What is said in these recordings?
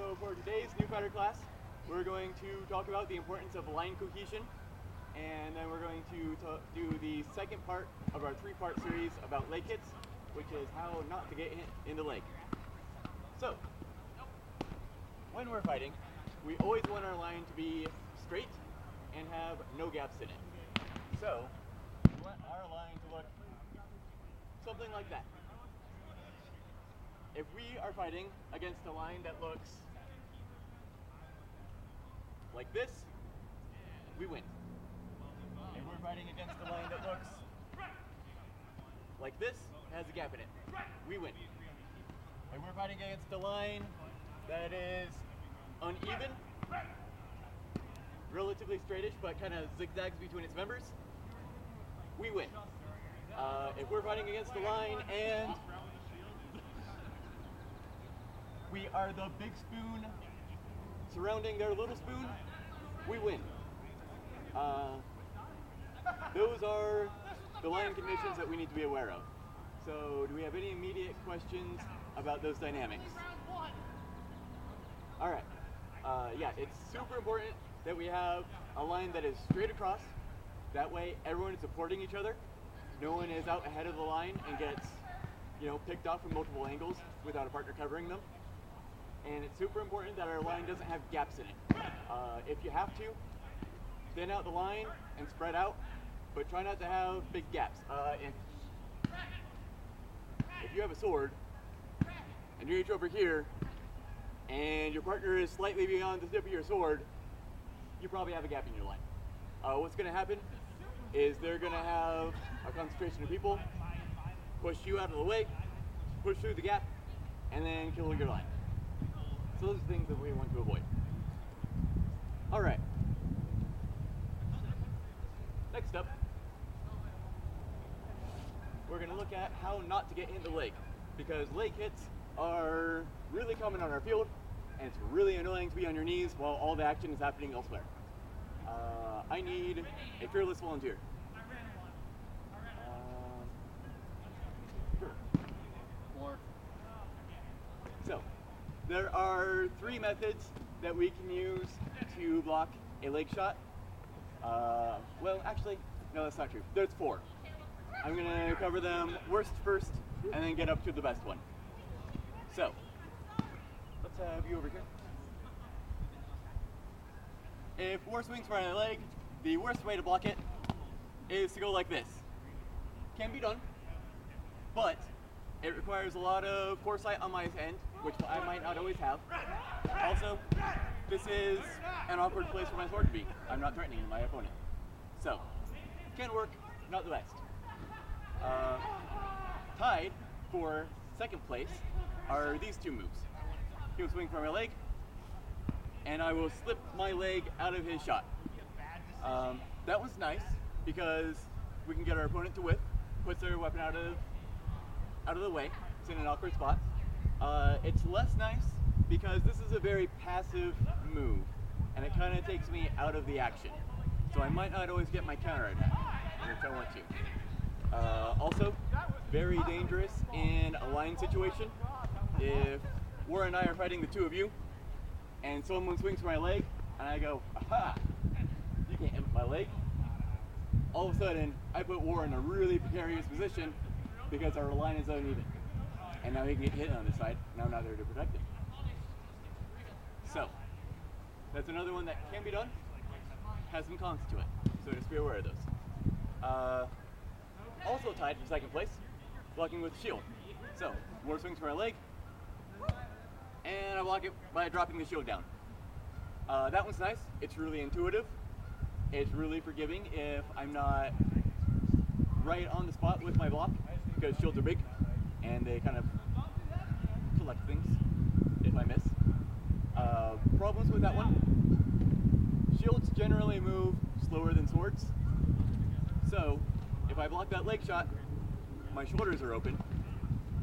So for today's new fighter class, we're going to talk about the importance of line cohesion, and then we're going to do the second part of our three-part series about leg hits, which is how not to get hit in the leg. So, when we're fighting, we always want our line to be straight and have no gaps in it. So, we want our line to look something like that. If we are fighting against a line that looks like this, we win. If we're fighting against a line that looks like this, has a gap in it, we win. If we're fighting against a line that is uneven, relatively straightish, but kind of zigzags between its members, we win. If we're fighting against a line and we are the big spoon surrounding their little spoon, we win. Those are the line conditions that we need to be aware of. So do we have any immediate questions about those dynamics? All right. Yeah, it's super important that we have a line that is straight across. That way everyone is supporting each other. No one is out ahead of the line and gets, picked off from multiple angles without a partner covering them. And it's super important that our line doesn't have gaps in it. If you have to, thin out the line and spread out, but try not to have big gaps. If you have a sword and you reach over here and your partner is slightly beyond the tip of your sword, you probably have a gap in your line. What's going to happen is they're going to have a concentration of people push you out of the way, push through the gap, and then kill your line. So those are things that we want to avoid. All right. Next up, we're going to look at how not to get hit in the leg, because leg hits are really common on our field, and it's really annoying to be on your knees while all the action is happening elsewhere. I need a fearless volunteer. Sure. So, there are three methods that we can use to block a leg shot. Well, actually, no, that's not true. There's four. I'm going to cover them worst first, and then get up to the best one. So, let's have you over here. If war swings for my leg, the worst way to block it is to go like this. Can be done, but it requires a lot of foresight on my end, which I might not always have. Also, this is an awkward place for my sword to be. I'm not threatening my opponent. So, can work, not the best. Tied for second place are these two moves. He'll swing for my leg, and I will slip my leg out of his shot. That one's nice because we can get our opponent to whip, puts their weapon out of the way. It's in an awkward spot. It's less nice because this is a very passive move, and it kind of takes me out of the action. So I might not always get my counter attack, which I want to. Also, very dangerous in a line situation. If War and I are fighting the two of you, and someone swings for my leg, and I go, aha, you can't hit my leg. All of a sudden, I put War in a really precarious position because our line is uneven. And now he can get hit on this side, and I'm not there to protect him. So, that's another one that can be done, has some cons to it, so just be aware of those. Also tied for second place, blocking with the shield. So, War swings for my leg, and I block it by dropping the shield down. That one's nice. It's really intuitive. It's really forgiving if I'm not right on the spot with my block, because shields are big and they kind of collect things if I miss. Problems with that one. Shields generally move slower than swords. So if I block that leg shot, my shoulders are open.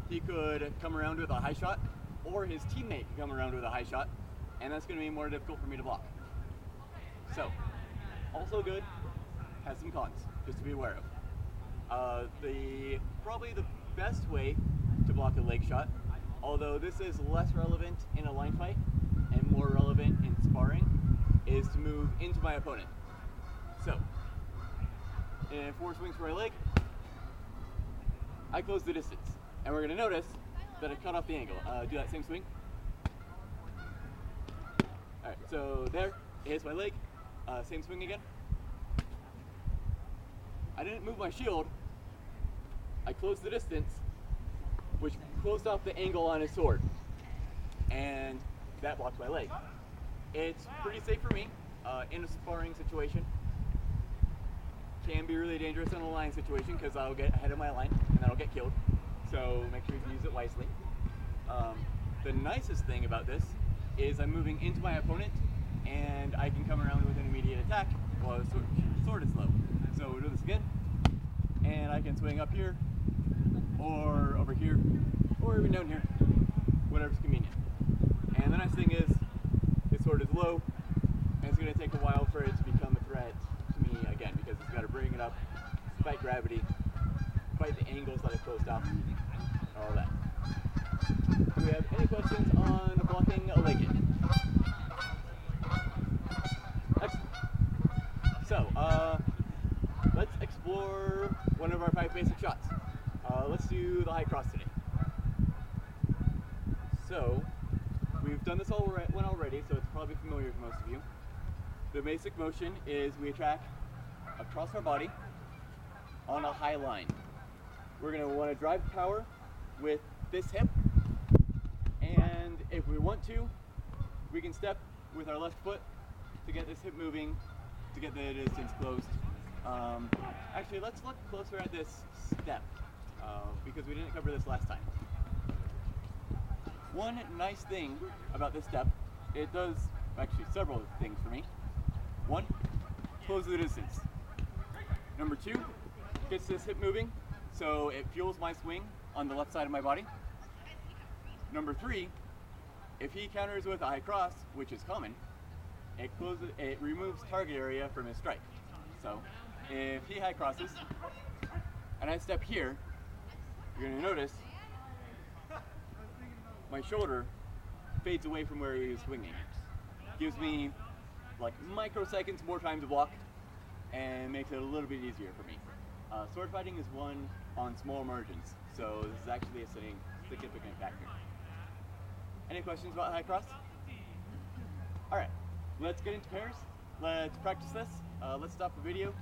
He could come around with a high shot, or his teammate could come around with a high shot, and that's going to be more difficult for me to block. So, also good, has some cons, just to be aware of. Probably the best way to block a leg shot, although this is less relevant in a line fight and is to move into my opponent. So, in 4 swings for my leg, I close the distance. And we're going to notice that I cut off the angle. Do that same swing. Alright, so there, it hits my leg. Same swing again. I didn't move my shield. I closed the distance, which closed off the angle on his sword. And that blocked my leg. It's pretty safe for me in a sparring situation. Can be really dangerous in a line situation because I'll get ahead of my line and then I'll get killed. So make sure you use it wisely. The nicest thing about this is I'm moving into my opponent and I can come around with an immediate attack while the sword is low. So we'll do this again. And I can swing up here or over here or even down here, whatever's convenient. And the nice thing is this sword is low and it's going to take a while for it to become a threat to me again because it's got to bring it up, fight gravity, fight the angles that I closed off, all that. Do we have any questions on blocking a leg in? Excellent. So, let's explore one of our 5 basic shots. Let's do the high cross today. So, we've done this one already, so it's probably familiar to most of you. The basic motion is we attack across our body on a high line. We're going to want to drive power with this hip, and if we want to, we can step with our left foot to get this hip moving, to get the distance closed. Actually, let's look closer at this step, because we didn't cover this last time. One nice thing about this step, it does actually several things for me. 1, close the distance. Number 2, gets this hip moving, so it fuels my swing on the left side of my body. Number 3, if he counters with a high cross, which is common, it removes target area from his strike. So if he high crosses and I step here, you're going to notice my shoulder fades away from where he was swinging. Gives me like microseconds more time to block and makes it a little bit easier for me. Sword fighting is won on small margins, so this is actually a significant factor. Any questions about high cross? Alright, let's get into pairs. Let's practice this. Let's stop the video